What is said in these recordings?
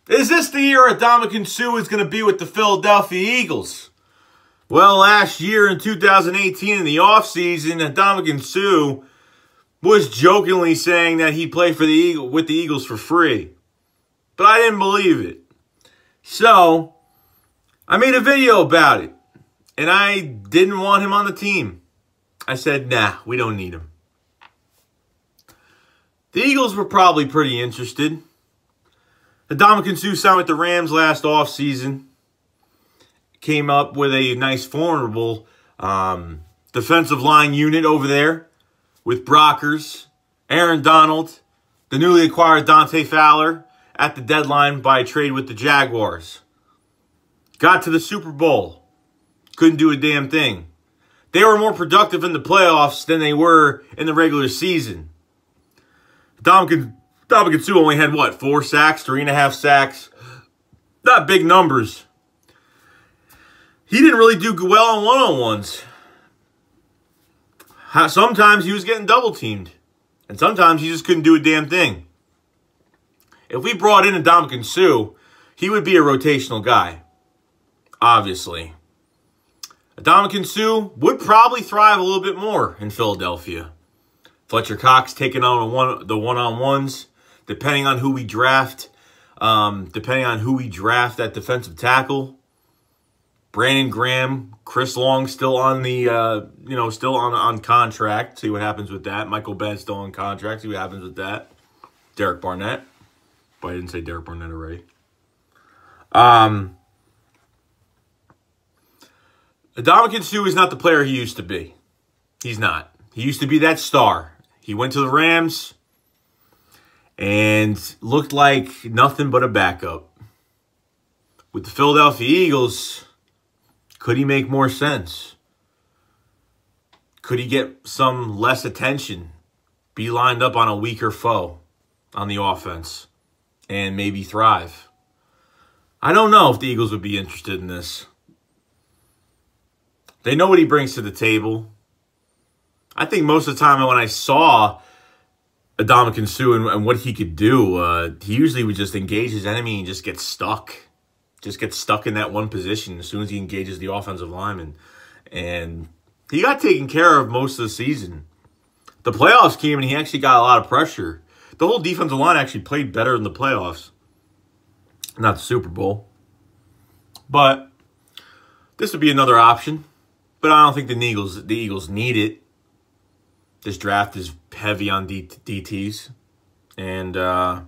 Is this the year Ndamukong is going to be with the Philadelphia Eagles? Well, last year in 2018 in the offseason, Ndamukong was jokingly saying that he'd play with the Eagles for free. But I didn't believe it. So, I made a video about it. And I didn't want him on the team. I said, nah, we don't need him. The Eagles were probably pretty interested. Ndamukong signed with the Rams last offseason. Came up with a nice, formidable defensive line unit over there with Brockers, Aaron Donald, the newly acquired Dante Fowler at the deadline by trade with the Jaguars. Got to the Super Bowl. Couldn't do a damn thing. They were more productive in the playoffs than they were in the regular season. Ndamukong only had, what, 4 sacks, 3.5 sacks? Not big numbers. He didn't really do well on one-on-ones. Sometimes he was getting double-teamed. And sometimes he just couldn't do a damn thing. If we brought in Ndamukong, he would be a rotational guy. Obviously. Ndamukong would probably thrive a little bit more in Philadelphia. Fletcher Cox taking on the one-on-ones, depending on who we draft. Depending on who we draft at defensive tackle. Brandon Graham, Chris Long still on the, still on contract. See what happens with that. Michael Bennett still on contract. See what happens with that. Derek Barnett. But I didn't say Derek Barnett already. Ndamukong is not the player he used to be. He's not. He used to be that star. He went to the Rams and looked like nothing but a backup. With the Philadelphia Eagles, could he make more sense? Could he get some less attention? Be lined up on a weaker foe on the offense and maybe thrive? I don't know if the Eagles would be interested in this. They know what he brings to the table. I think most of the time when I saw Ndamukong and what he could do, he usually would just engage his enemy and just get stuck. Just get stuck in that one position as soon as he engages the offensive lineman. And he got taken care of most of the season. The playoffs came and he actually got a lot of pressure. The whole defensive line actually played better in the playoffs. Not the Super Bowl. But this would be another option. But I don't think the Eagles need it. This draft is heavy on DTs. And not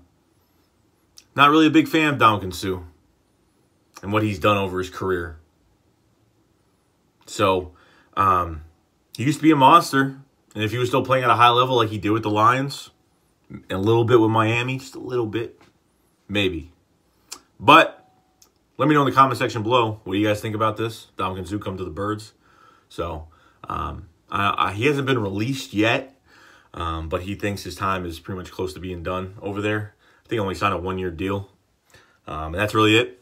really a big fan of Ndamukong and what he's done over his career. So, he used to be a monster. And if he was still playing at a high level like he did with the Lions, and a little bit with Miami, just a little bit, maybe. But let me know in the comment section below. What do you guys think about this? Ndamukong come to the Birds. So, he hasn't been released yet, but he thinks his time is pretty much close to being done over there. I think he only signed a 1-year deal. And that's really it.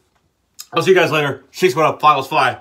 I'll see you guys later. Shakes what up. Fly, let's fly.